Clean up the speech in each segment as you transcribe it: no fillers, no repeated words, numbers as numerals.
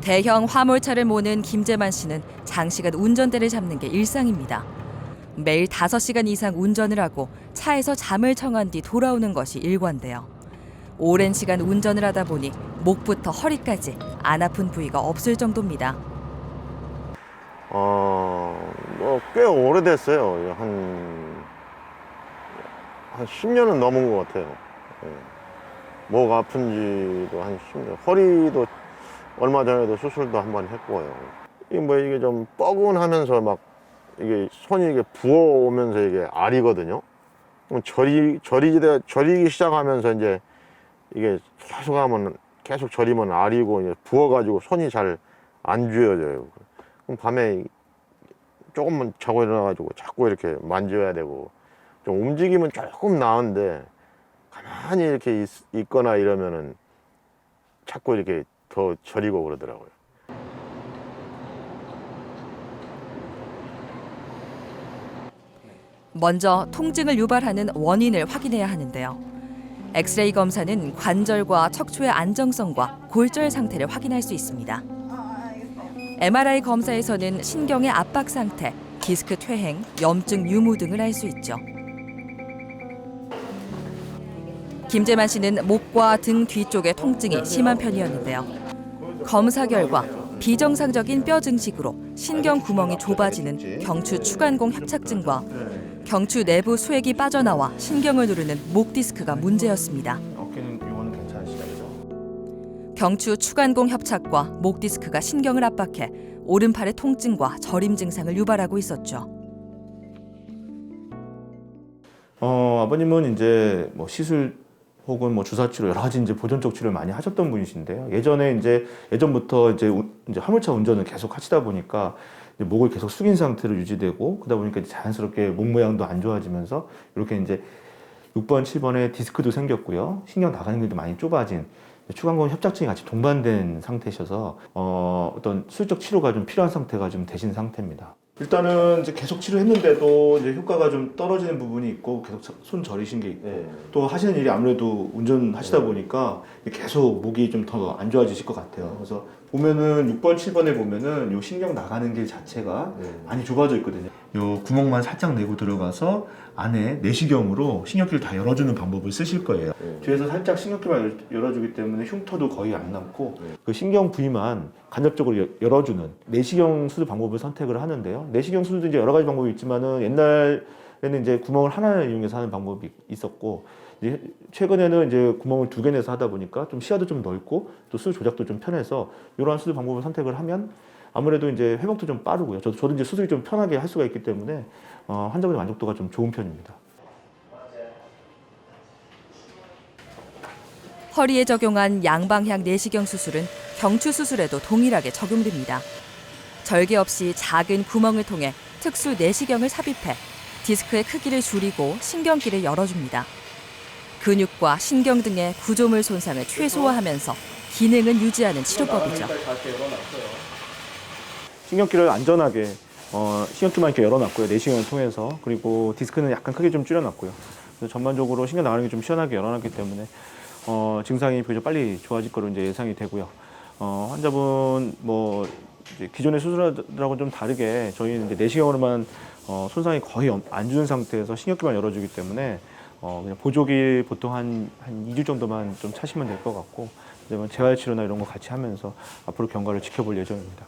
대형 화물차를 모는 김재만 씨는 장시간 운전대를 잡는 게 일상입니다. 매일 5시간 이상 운전을 하고 차에서 잠을 청한 뒤 돌아오는 것이 일과인데요. 오랜 시간 운전을 하다 보니 목부터 허리까지 안 아픈 부위가 없을 정도입니다. 꽤 오래됐어요. 한 10년은 넘은 것 같아요. 목 아픈지도 한 10년. 허리도 얼마 전에도 수술도 한 번 했고요. 이게 좀 뻐근하면서 막 이게 손이 이게 부어오면서 이게 아리거든요. 그럼 저리기 시작하면서 이제 이게 계속 저리면 아리고 이제 부어가지고 손이 잘 안 쥐어져요. 그럼 밤에 조금만 자고 일어나가지고 자꾸 이렇게 만져야 되고, 좀 움직이면 조금 나은데 가만히 이렇게 있거나 이러면은 자꾸 이렇게 더 저리고 그러더라고요. 먼저 통증을 유발하는 원인을 확인해야 하는데요. 엑스레이 검사는 관절과 척추의 안정성과 골절 상태를 확인할 수 있습니다. MRI 검사에서는 신경의 압박 상태, 디스크 퇴행, 염증 유무 등을 알 수 있죠. 김재만 씨는 목과 등 뒤쪽의 통증이 심한 편이었는데요. 검사 결과 비정상적인 뼈 증식으로 신경 구멍이 좁아지는 경추 추간공 협착증과 경추 내부 수액이 빠져나와 신경을 누르는 목 디스크가 문제였습니다. 어깨는 이거는 괜찮으시죠? 경추 추간공 협착과 목 디스크가 신경을 압박해 오른팔의 통증과 저림 증상을 유발하고 있었죠. 아버님은 이제 뭐 시술 혹은 뭐 주사 치료 여러 가지 이제 보존적 치료를 많이 하셨던 분이신데요. 예전부터 이제 화물차 운전을 계속 하시다 보니까 이제 목을 계속 숙인 상태로 유지되고, 그러다 보니까 이제 자연스럽게 목 모양도 안 좋아지면서 이렇게 이제 6번, 7번에 디스크도 생겼고요. 신경 나가는 길도 많이 좁아진 추간공 협착증이 같이 동반된 상태셔서 어떤 수술적 치료가 좀 필요한 상태가 좀 되신 상태입니다. 일단은 이제 계속 치료했는데도 이제 효과가 좀 떨어지는 부분이 있고, 계속 손 저리신 게 있고, 또 하시는 일이 아무래도 운전하시다 보니까 계속 목이 좀 더 안 좋아지실 것 같아요. 그래서 보면은 6번, 7번에 보면은 요 신경 나가는 길 자체가 많이 좁아져 있거든요. 요 구멍만 살짝 내고 들어가서 안에 내시경으로 신경길을 다 열어주는 방법을 쓰실 거예요. 뒤에서 살짝 신경길만 열어주기 때문에 흉터도 거의 안 남고, 그 신경 부위만 간접적으로 열어주는 내시경 수술 방법을 선택을 하는데요. 내시경 수술도 이제 여러 가지 방법이 있지만은 옛날에는 이제 구멍을 하나를 이용해서 하는 방법이 있었고, 이제 최근에는 이제 구멍을 2개 내서 하다 보니까 좀 시야도 좀 넓고 또 수술 조작도 좀 편해서 이러한 수술 방법을 선택을 하면 아무래도 이제 회복도 좀 빠르고요. 저도 이제 수술이 좀 편하게 할 수가 있기 때문에 환자분의 만족도가 좀 좋은 편입니다. 허리에 적용한 양방향 내시경 수술은 경추 수술에도 동일하게 적용됩니다. 절개 없이 작은 구멍을 통해 특수 내시경을 삽입해 디스크의 크기를 줄이고 신경길을 열어줍니다. 근육과 신경 등의 구조물 손상을 최소화하면서 기능은 유지하는 치료법이죠. 신경길을 안전하게 신경줄만 이렇게 열어놨고요. 내시경을 통해서. 그리고 디스크는 약간 크게 좀 줄여놨고요. 그래서 전반적으로 신경 나가는 게 좀 시원하게 열어놨기 때문에 증상이 비교적 빨리 좋아질 거로 이제 예상이 되고요. 환자분 뭐 이제 기존의 수술하고는 좀 다르게 저희는 이제 내시경으로만 손상이 거의 안 주는 상태에서 신경길만 열어주기 때문에 그냥 보조기 보통 한 2주 정도만 좀 차시면 될 것 같고, 그다음에 재활 치료나 이런 거 같이 하면서 앞으로 경과를 지켜볼 예정입니다.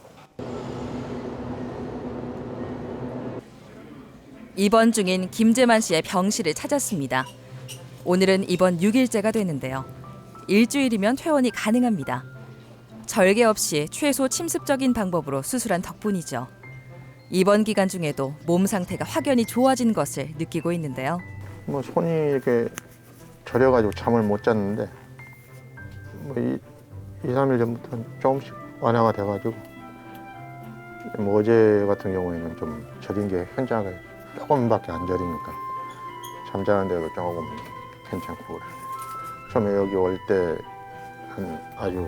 입원 중인 김재만 씨의 병실을 찾았습니다. 오늘은 입원 6일째가 되는데요. 일주일이면 퇴원이 가능합니다. 절개 없이 최소 침습적인 방법으로 수술한 덕분이죠. 입원 기간 중에도 몸 상태가 확연히 좋아진 것을 느끼고 있는데요. 뭐 손이 이렇게 저려가지고 잠을 못 잤는데 뭐 2-3일 전부터 조금씩 완화가 돼가지고, 뭐 어제 같은 경우에는 좀 저린 게 현저하게 조금밖에 안 저리니까 잠자는데도 조금 괜찮고 그래요. 처음에 여기 올 때 아주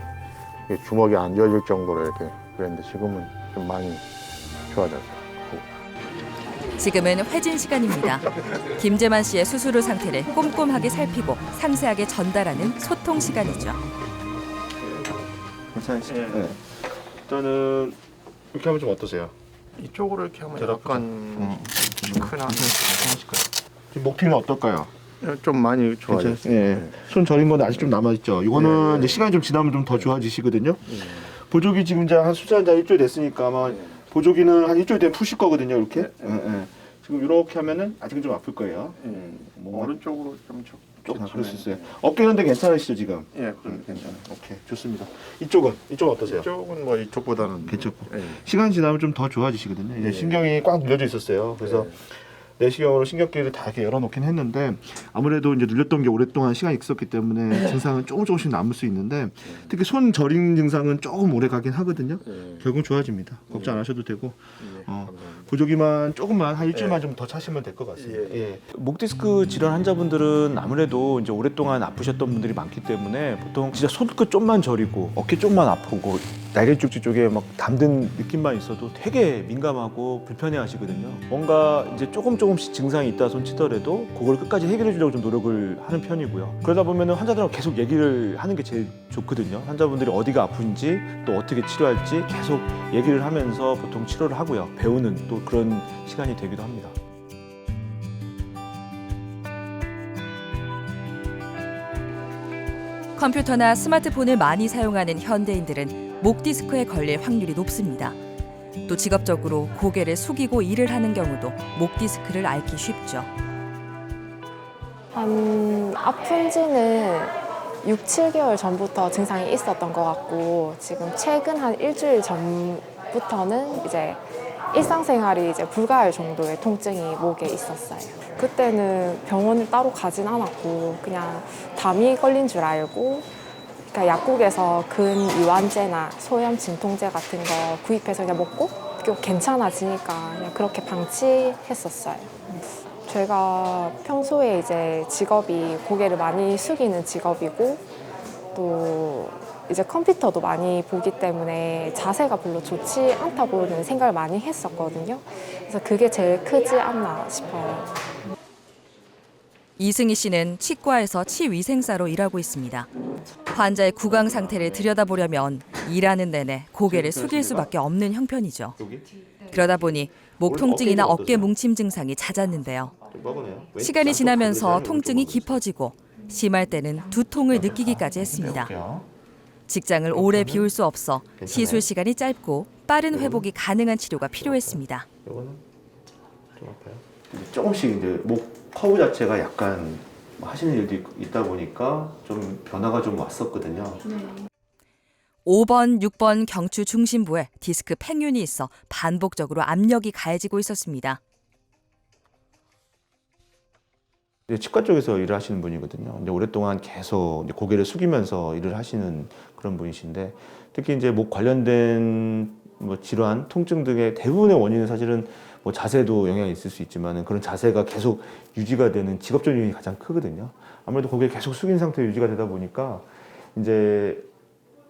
주먹이 안 쥐어질 정도로 이렇게 그랬는데 지금은 좀 많이 좋아졌어요. 지금은 회진 시간입니다. 김재만 씨의 수술 후 상태를 꼼꼼하게 살피고 상세하게 전달하는 소통 시간이죠. 괜찮으시죠? 네. 일단은 이렇게 하면 좀 어떠세요? 이쪽으로 이렇게 하면 잘 약간 크나 지금 목티는 어떨까요? 좀 많이 좋아요. 예. 손 저린 건 아직 좀 남아 있죠. 이거는 이제 시간이 좀 지나면 좀 더 좋아지시거든요. 보조기 지금 이제 한 수술한 지 일주일 됐으니까 아마 보조기는 한 일주일 되면 푸실 거거든요. 이렇게. 예. 지금 이렇게 하면은 아직은 좀 아플 거예요. 뭐 오른쪽으로 좀 그럴 수 있어요. 어깨는 데 괜찮으시죠 지금? 예, 그럼 괜찮아요. 오케이, 좋습니다. 이쪽은 어떠세요? 이쪽은 뭐 이쪽보다는 괜찮고. 예. 시간 지나면 좀 더 좋아지시거든요. 이제 신경이 꽉 눌려져 있었어요. 그래서 내시경으로 신경기를 다 이렇게 열어놓긴 했는데 아무래도 이제 눌렸던 게 오랫동안 시간이 있었기 때문에 증상은 조금씩 남을 수 있는데 특히 손 저림 증상은 조금 오래 가긴 하거든요. 결국은 좋아집니다. 걱정 안 하셔도 되고 보조기만 조금만 한 일주일만 좀 더 차시면 될 것 같습니다. 예. 목 디스크 질환 환자분들은 아무래도 이제 오랫동안 아프셨던 분들이 많기 때문에 보통 진짜 손끝 좀만 저리고 어깨 좀만 아프고 날개 쪽지 쪽에 막 담든 느낌만 있어도 되게 민감하고 불편해 하시거든요. 뭔가 이제 조금씩 증상이 있다 손 치더라도 그걸 끝까지 해결해 주려고 좀 노력을 하는 편이고요. 그러다 보면은 환자들하고 계속 얘기를 하는 게 제일 좋거든요. 환자분들이 어디가 아픈지 또 어떻게 치료할지 계속 얘기를 하면서 보통 치료를 하고요. 배우는 또 그런 시간이 되기도 합니다. 컴퓨터나 스마트폰을 많이 사용하는 현대인들은 목 디스크에 걸릴 확률이 높습니다. 또 직업적으로 고개를 숙이고 일을 하는 경우도 목 디스크를 앓기 쉽죠. 아픈 지는 6, 7개월 전부터 증상이 있었던 것 같고 지금 최근 한 일주일 전부터는 이제 일상생활이 이제 불가할 정도의 통증이 목에 있었어요. 그때는 병원을 따로 가진 않았고 그냥 담이 걸린 줄 알고 그러니까 약국에서 근이완제나 소염 진통제 같은 거 구입해서 그냥 먹고 괜찮아지니까 그냥 그렇게 방치했었어요. 제가 평소에 이제 직업이 고개를 많이 숙이는 직업이고 또 이제 컴퓨터도 많이 보기 때문에 자세가 별로 좋지 않다고는 생각을 많이 했었거든요. 그래서 그게 제일 크지 않나 싶어요. 이승희 씨는 치과에서 치위생사로 일하고 있습니다. 환자의 구강 상태를 들여다보려면 일하는 내내 고개를 숙일 수밖에 없는 형편이죠. 그러다 보니 목 통증이나 어깨 뭉침 증상이 잦았는데요. 시간이 지나면서 통증이 깊어지고 심할 때는 두통을 느끼기까지 했습니다. 직장을 오래 비울 수 없어 시술 시간이 짧고 빠른 회복이 가능한 치료가 필요했습니다. 이거는 좀 아파요. 조금씩 이제 목 커브 자체가 약간 하시는 일도 있다 보니까 좀 변화가 좀 왔었거든요. 5번, 6번 경추 중심부에 디스크 팽윤이 있어 반복적으로 압력이 가해지고 있었습니다. 치과 쪽에서 일을 하시는 분이거든요. 근데 오랫동안 계속 이제 고개를 숙이면서 일을 하시는 그런 분이신데 특히 이제 목 관련된 뭐 질환, 통증 등의 대부분의 원인은 사실은 뭐 자세도 영향이 있을 수 있지만 그런 자세가 계속 유지가 되는 직업적 요인이 가장 크거든요. 아무래도 고개를 계속 숙인 상태로 유지가 되다 보니까 이제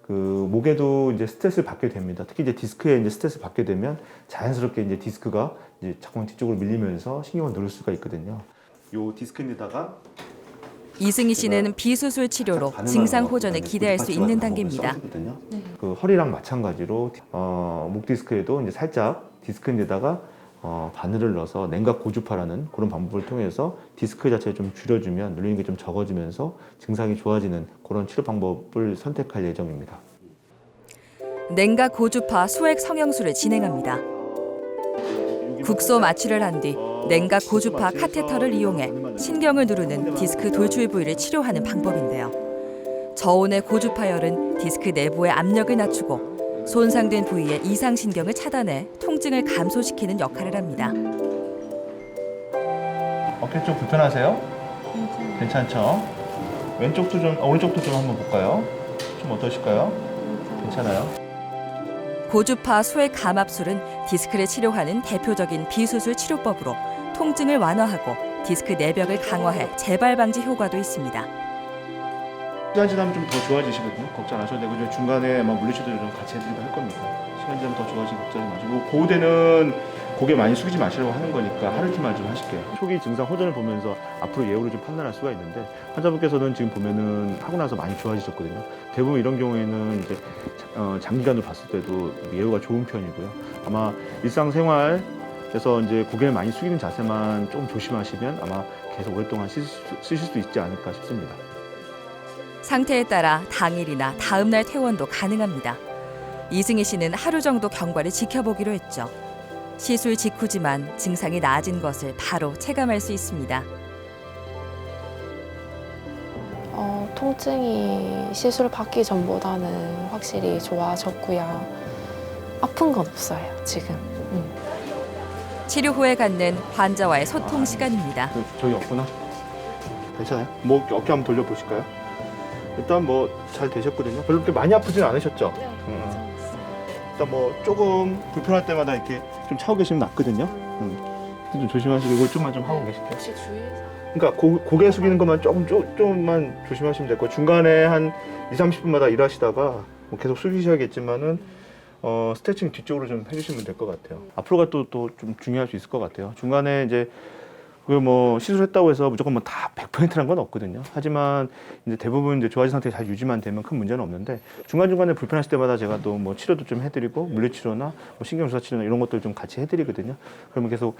그 목에도 이제 스트레스를 받게 됩니다. 특히 이제 디스크에 이제 스트레스를 받게 되면 자연스럽게 이제 디스크가 이제 자꾸 뒤쪽으로 밀리면서 신경을 누를 수가 있거든요. 요 디스크에다가 이승희 씨는 비수술 치료로 증상 호전을 기대할 수 있는 단계입니다. 그 허리랑 마찬가지로 목 디스크에도 이제 살짝 디스크에다가 바늘을 넣어서 냉각 고주파라는 그런 방법을 통해서 디스크 자체를 좀 줄여주면 눌리는 게 좀 적어지면서 증상이 좋아지는 그런 치료 방법을 선택할 예정입니다. 냉각 고주파 소액 성형술을 진행합니다. 국소 마취를 한 뒤 냉각 고주파 카테터를 이용해 신경을 누르는 디스크 돌출 부위를 치료하는 방법인데요. 저온의 고주파열은 디스크 내부의 압력을 낮추고 손상된 부위의 이상신경을 차단해 통증을 감소시키는 역할을 합니다. 어깨 쪽 불편하세요? 괜찮죠? 왼쪽도 좀, 오른쪽도 좀 한번 볼까요? 좀 어떠실까요? 괜찮아요? 고주파 소액 감압술은 디스크를 치료하는 대표적인 비수술 치료법으로 통증을 완화하고 디스크 내벽을 강화해 재발 방지 효과도 있습니다. 시간 지나면 좀 더 좋아지시거든요. 걱정 안 하셔도 되고 중간에 막 물리치료도 좀 같이 해드리고 할 겁니다. 시간 지나면 더 좋아지고 걱정하지 마시고 보호대는 고개 많이 숙이지 마시라고 하는 거니까 하루 이틀만 좀 하실게요. 초기 증상 호전을 보면서 앞으로 예후를 좀 판단할 수가 있는데 환자분께서는 지금 보면은 하고 나서 많이 좋아지셨거든요. 대부분 이런 경우에는 이제 장기간으로 봤을 때도 예후가 좋은 편이고요. 아마 일상생활에서 이제 고개를 많이 숙이는 자세만 좀 조심하시면 아마 계속 오랫동안 쓰실 수 있지 않을까 싶습니다. 상태에 따라 당일이나 다음 날 퇴원도 가능합니다. 이승희 씨는 하루 정도 경과를 지켜보기로 했죠. 시술 직후지만 증상이 나아진 것을 바로 체감할 수 있습니다. 통증이 시술 받기 전보다는 확실히 좋아졌고요. 아픈 건 없어요, 지금. 치료 후에 갖는 환자와의 소통 시간입니다. 저기 없구나. 괜찮아요? 뭐 어깨 한번 돌려보실까요? 일단 뭐 잘 되셨거든요. 별로 그렇게 많이 아프진 않으셨죠? 일단 뭐 조금 불편할 때마다 이렇게 좀 차고 계시면 낫거든요. 좀 조심하시고 이걸 좀만 좀 하고 계실게요. 혹시 주의해서? 그러니까 고개 숙이는 것만 조금만 조심하시면 될 거예요. 중간에 한 2~30분마다 일하시다가 뭐 계속 숙이셔야겠지만은 스트레칭 뒤쪽으로 좀 해주시면 될 것 같아요. 앞으로가 또 좀 중요할 수 있을 것 같아요. 중간에 이제 그 뭐 시술했다고 해서 무조건 뭐 다 100%란 건 없거든요. 하지만 이제 대부분 이제 좋아진 상태 잘 유지만 되면 큰 문제는 없는데 중간중간에 불편하실 때마다 제가 또 뭐 치료도 좀 해드리고 물리치료나 뭐 신경주사 치료나 이런 것들 좀 같이 해드리거든요. 그러면 계속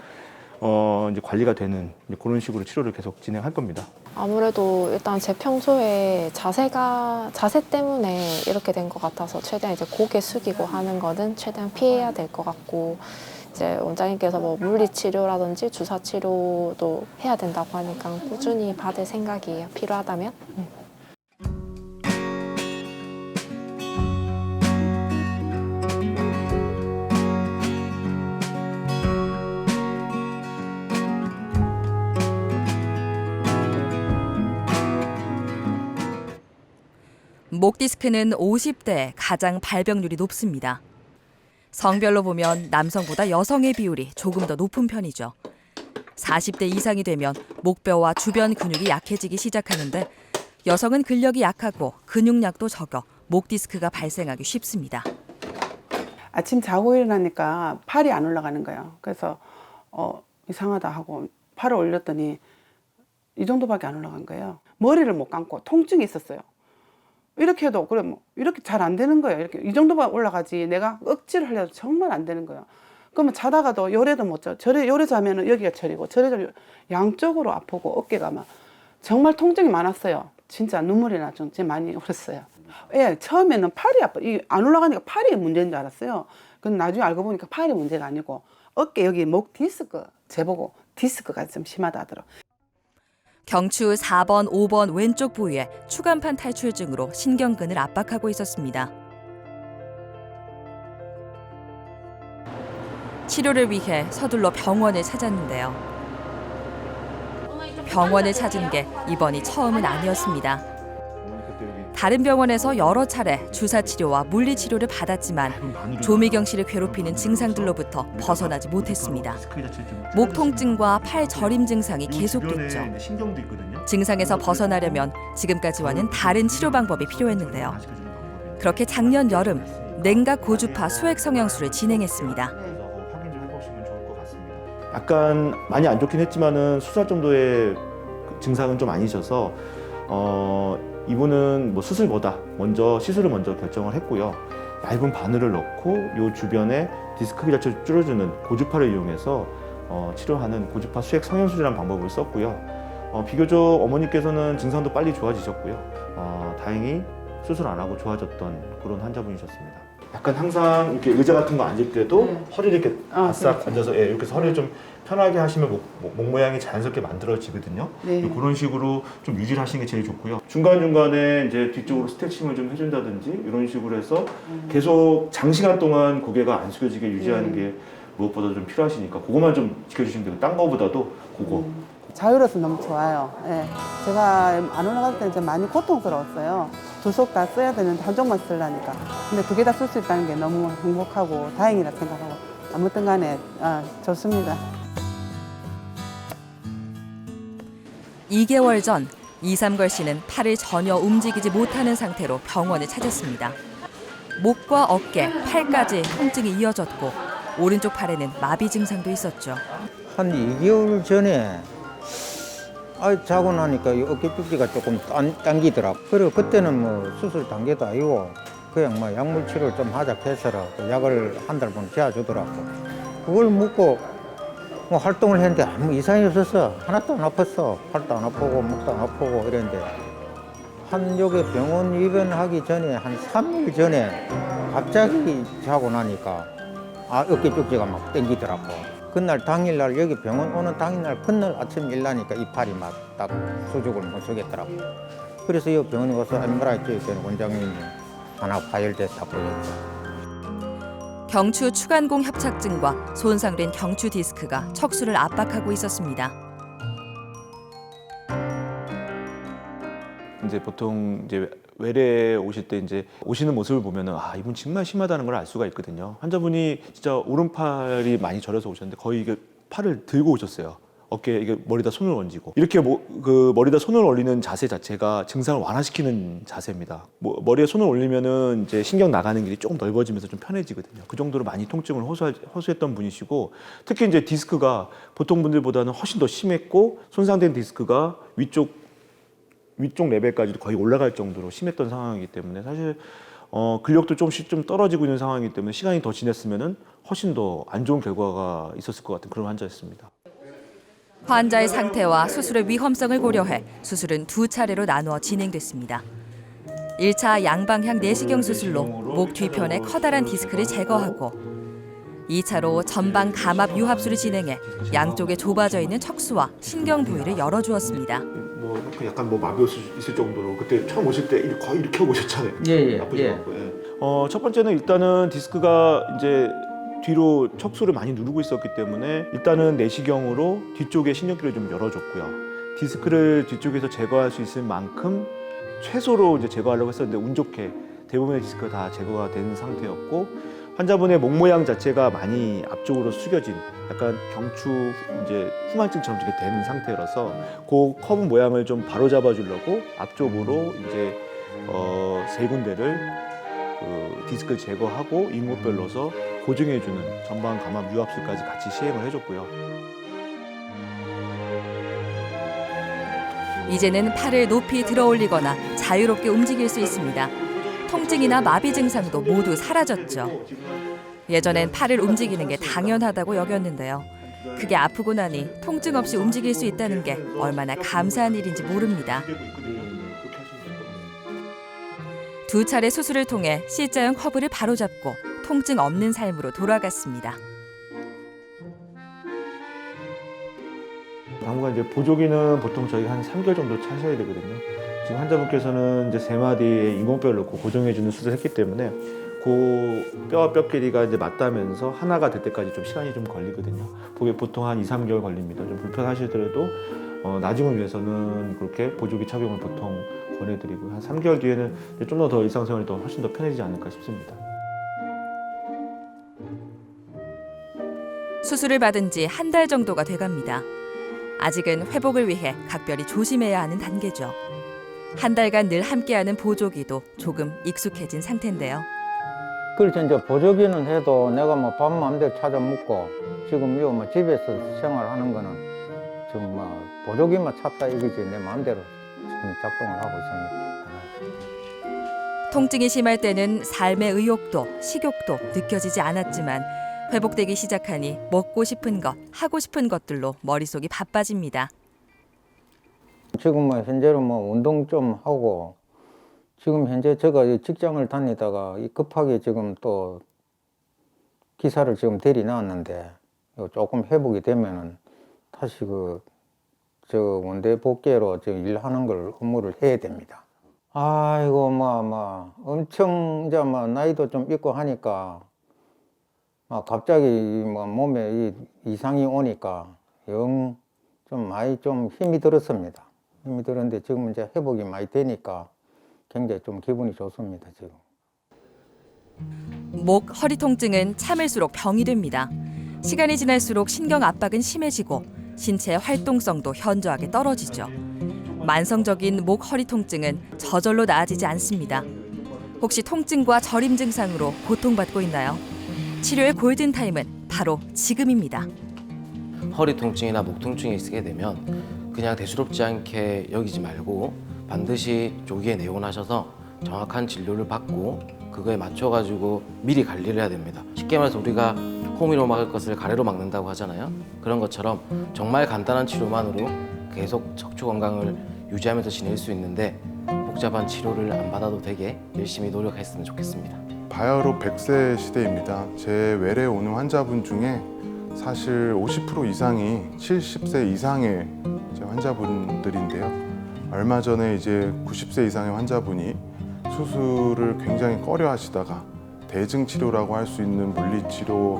이제 관리가 되는 이제 그런 식으로 치료를 계속 진행할 겁니다. 아무래도 일단 제 평소에 자세 때문에 이렇게 된 것 같아서 최대한 이제 고개 숙이고 하는 거는 최대한 피해야 될 것 같고 이제 원장님께서 뭐 물리 치료라든지 주사 치료도 해야 된다고 하니까 꾸준히 받을 생각이에요. 필요하다면. 목 디스크는 50대에 가장 발병률이 높습니다. 성별로 보면 남성보다 여성의 비율이 조금 더 높은 편이죠. 40대 이상이 되면 목뼈와 주변 근육이 약해지기 시작하는데 여성은 근력이 약하고 근육량도 적어 목 디스크가 발생하기 쉽습니다. 아침 자고 일어나니까 팔이 안 올라가는 거예요. 그래서 이상하다 하고 팔을 올렸더니 이 정도밖에 안 올라간 거예요. 머리를 못 감고 통증이 있었어요. 이렇게 해도 그래 뭐 이렇게 잘 안 되는 거예요. 이렇게 이 정도만 올라가지 내가 억지를 하려도 정말 안 되는 거예요. 그러면 자다가도 요래도 못 자. 요래 자면은 여기가 저리고 저래 양쪽으로 아프고 어깨가 막 정말 통증이 많았어요. 진짜 눈물이 나죠. 진짜 많이 흘렸어요. 예, 처음에는 팔이 아파. 안 올라가니까 팔이 문제인 줄 알았어요. 근데 나중에 알고 보니까 팔이 문제가 아니고 어깨 여기 목 디스크 재보고 디스크가 좀 심하다 하더라고요. 경추 4번, 5번 왼쪽 부위에 추간판 탈출증으로 신경근을 압박하고 있었습니다. 치료를 위해 서둘러 병원을 찾았는데요. 병원을 찾은 게 이번이 처음은 아니었습니다. 다른 병원에서 여러 차례 주사 치료와 물리 치료를 받았지만 조미경 씨를 괴롭히는 증상들로부터 벗어나지 못했습니다. 목 통증과 팔 저림 증상이 계속됐죠. 증상에서 벗어나려면 지금까지와는 다른 치료 방법이 필요했는데요. 그렇게 작년 여름 냉각 고주파 수액 성형술을 진행했습니다. 약간 많이 안 좋긴 했지만은 수술 정도의 증상은 좀 아니셔서 이분은 뭐 수술보다 먼저 시술을 먼저 결정을 했고요. 얇은 바늘을 넣고 요 주변에 디스크 크기 자체를 줄여주는 고주파를 이용해서 치료하는 고주파 수액 성형술이라는 방법을 썼고요. 비교적 어머니께서는 증상도 빨리 좋아지셨고요. 다행히 수술 안 하고 좋아졌던 그런 환자분이셨습니다. 약간 항상 이렇게 의자 같은 거 앉을 때도 허리를 이렇게 바싹 앉아서 이렇게 해서 허리를 좀 편하게 하시면 목 모양이 자연스럽게 만들어지거든요. 네. 그런 식으로 좀 유지를 하시는 게 제일 좋고요. 중간중간에 이제 뒤쪽으로 스트레칭을 좀 해준다든지 이런 식으로 해서 계속 장시간 동안 고개가 안 숙여지게 유지하는 게 무엇보다 좀 필요하시니까 그것만 좀 지켜주시면 되고 딴 거보다도 그거. 자유로워서 너무 좋아요. 예. 제가 안 올라갈 때는 좀 많이 고통스러웠어요. 두 속 다 써야 되는데 한쪽만 쓰려니까. 근데 두 개 다 쓸 수 있다는 게 너무 행복하고 다행이라 생각하고 아무튼 간에 좋습니다. 2개월 전 이삼걸 씨는 팔을 전혀 움직이지 못하는 상태로 병원을 찾았습니다. 목과 어깨, 팔까지 통증이 이어졌고 오른쪽 팔에는 마비 증상도 있었죠. 한 2개월 전에 자고 나니까 이 어깨 쪽지가 조금 당기더라고. 그리고 그때는 뭐 수술 단계도 아니고 그냥 뭐 약물 치료를 좀 하자 해서라 그 약을 한 달 번 재워주더라고. 그걸 먹고 뭐 활동을 했는데 아무 이상이 없었어. 하나도 안 아팠어. 팔도 안 아프고 목도 안 아프고 이랬는데 한 여기 병원 입원하기 전에 한 3일 전에 갑자기 자고 나니까 어깨 쪽지가 막 당기더라고. 그날 당일날 여기 병원 오는 당일날 그날 아침 일나니까 이 팔이 막 딱 수족을 못 쓰겠더라고. 그래서 이 병원에 와서 MRI 찍었더니 원장님이 하나 파열됐다고 했죠. 경추 추간공 협착증과 손상된 경추 디스크가 척수를 압박하고 있었습니다. 이제 보통 이제 외래 오실 때 이제 오시는 모습을 보면은 이분 정말 심하다는 걸 알 수가 있거든요. 환자분이 진짜 오른팔이 많이 저려서 오셨는데 거의 이게 팔을 들고 오셨어요. 어깨에 이게 머리다 손을 얹고 이렇게 그 머리다 손을 올리는 자세 자체가 증상을 완화시키는 자세입니다. 머리에 손을 올리면은 이제 신경 나가는 길이 조금 넓어지면서 좀 편해지거든요. 그 정도로 많이 통증을 호소했던 분이시고 특히 이제 디스크가 보통 분들보다는 훨씬 더 심했고 손상된 디스크가 위쪽 레벨까지도 거의 올라갈 정도로 심했던 상황이기 때문에 사실 근력도 조금씩 좀 떨어지고 있는 상황이기 때문에 시간이 더 지났으면은 훨씬 더 안 좋은 결과가 있었을 것 같은 그런 환자였습니다. 환자의 상태와 수술의 위험성을 고려해 수술은 2차례로 나누어 진행됐습니다. 1차 양방향 내시경 수술로 목 뒤편의 커다란 디스크를 제거하고 2차로 전방 감압 유합술을 진행해 양쪽에 좁아져 있는 척수와 신경 부위를 열어주었습니다. 약간 마비 있을 정도로 그때 처음 오실 때 거의 이렇게 하고 오셨잖아요. 예. 첫 번째는 일단은 디스크가 이제 뒤로 척수를 많이 누르고 있었기 때문에 일단은 내시경으로 뒤쪽에 신경기를 좀 열어줬고요. 디스크를 뒤쪽에서 제거할 수 있을 만큼 최소로 이제 제거하려고 했었는데 운 좋게 대부분의 디스크가 다 제거가 된 상태였고 환자분의 목 모양 자체가 많이 앞쪽으로 숙여진 약간 경추 이제 후만증처럼 이렇게 되는 상태라서 그 커브 모양을 좀 바로 잡아주려고 앞쪽으로 이제 3군데를 디스크를 제거하고 인구별로서 고정해주는 전방 감압 유합술까지 같이 시행을 해줬고요. 이제는 팔을 높이 들어올리거나 자유롭게 움직일 수 있습니다. 통증이나 마비 증상도 모두 사라졌죠. 예전엔 팔을 움직이는 게 당연하다고 여겼는데요. 그게 아프고 나니 통증 없이 움직일 수 있다는 게 얼마나 감사한 일인지 모릅니다. 2차례 수술을 통해 C자형 커브를 바로잡고 통증 없는 삶으로 돌아갔습니다. 당분간 이제 보조기는 보통 저희 한 3개월 정도 차셔야 되거든요. 지금 환자분께서는 이제 3마디의 인공뼈를 넣고 고정해주는 수술을 했기 때문에 그 뼈와 뼈 길이가 이제 맞닿으면서 하나가 될 때까지 좀 시간이 좀 걸리거든요. 그게 보통 한 2, 3개월 걸립니다. 좀 불편하시더라도 나중을 위해서는 그렇게 보조기 착용을 보통 권해드리고 한 3개월 뒤에는 좀 더 일상생활이 더 훨씬 더 편해지지 않을까 싶습니다. 수술을 받은 지 한 달 정도가 돼갑니다. 아직은 회복을 위해 각별히 조심해야 하는 단계죠. 한 달간 늘 함께하는 보조기도 조금 익숙해진 상태인데요. 그래서 이제 보조기는 해도 내가 뭐 밥 마음대로 찾아 먹고 지금 요 뭐 집에서 생활하는 거는 지금 뭐 보조기만 찾다 이거지 내 마음대로 지금 작동을 하고 있습니다. 통증이 심할 때는 삶의 의욕도 식욕도 느껴지지 않았지만 회복되기 시작하니 먹고 싶은 것, 하고 싶은 것들로 머릿속이 바빠집니다. 지금 뭐 현재로 뭐 운동 좀 하고 지금 현재 제가 이 직장을 다니다가 급하게 지금 또 기사를 지금 대리 나왔는데 조금 회복이 되면은 다시 저 원대 복귀로 저 일하는 걸 업무를 해야 됩니다. 아이고 뭐 엄청 이제 뭐 나이도 좀 있고 하니까 갑자기 뭐 몸에 이상이 오니까 영 좀 많이 좀 힘이 들었습니다. 힘이 들었는데 지금 이제 회복이 많이 되니까 굉장히 좀 기분이 좋습니다, 지금. 목, 허리 통증은 참을수록 병이 됩니다. 시간이 지날수록 신경 압박은 심해지고 신체 활동성도 현저하게 떨어지죠. 만성적인 목, 허리 통증은 저절로 나아지지 않습니다. 혹시 통증과 저림 증상으로 고통받고 있나요? 치료의 골든타임은 바로 지금입니다. 허리 통증이나 목 통증이 쓰게 되면 그냥 대수롭지 않게 여기지 말고 반드시 조기에 내원하셔서 정확한 진료를 받고 그거에 맞춰가지고 미리 관리를 해야 됩니다. 쉽게 말해서 우리가 호미로 막을 것을 가래로 막는다고 하잖아요. 그런 것처럼 정말 간단한 치료만으로 계속 척추 건강을 유지하면서 지낼 수 있는데 복잡한 치료를 안 받아도 되게 열심히 노력했으면 좋겠습니다. 바야흐로 100세 시대입니다. 제 외래 오는 환자분 중에 사실 50% 이상이 70세 이상의 이제 환자분들인데요. 얼마 전에 이제 90세 이상의 환자분이 수술을 굉장히 꺼려 하시다가 대증 치료라고 할 수 있는 물리치료,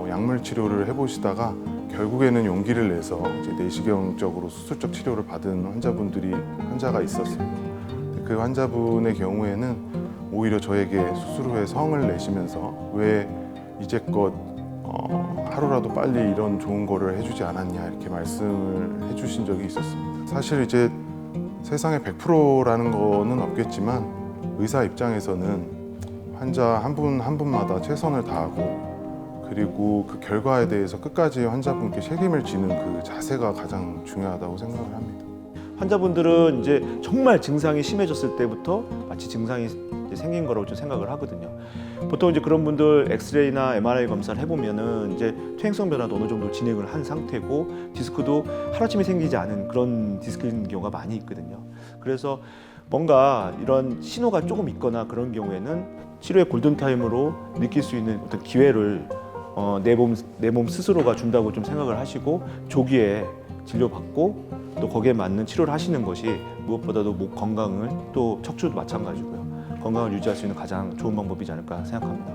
약물 치료를 해보시다가 결국에는 용기를 내서 이제 내시경적으로 수술적 치료를 받은 환자가 있었어요. 그 환자분의 경우에는 오히려 저에게 수술 후에 성을 내시면서 왜 이제껏 하루라도 빨리 이런 좋은 거를 해주지 않았냐 이렇게 말씀을 해주신 적이 있었습니다. 사실 이제 세상에 100%라는 거는 없겠지만 의사 입장에서는 환자 한 분 한 분마다 최선을 다하고 그리고 그 결과에 대해서 끝까지 환자분께 책임을 지는 그 자세가 가장 중요하다고 생각을 합니다. 환자분들은 이제 정말 증상이 심해졌을 때부터 마치 증상이 이제 생긴 거라고 좀 생각을 하거든요. 보통 이제 그런 분들 엑스레이나 MRI 검사를 해보면은 이제 퇴행성 변화도 어느 정도 진행을 한 상태고 디스크도 하루아침에 생기지 않은 그런 디스크인 경우가 많이 있거든요. 그래서 뭔가 이런 신호가 조금 있거나 그런 경우에는 치료의 골든타임으로 느낄 수 있는 어떤 기회를 내 몸 스스로가 준다고 좀 생각을 하시고 조기에 진료받고 또 거기에 맞는 치료를 하시는 것이 무엇보다도 목 건강을 또 척추도 마찬가지고요. 건강을 유지할 수 있는 가장 좋은 방법이지 않을까 생각합니다.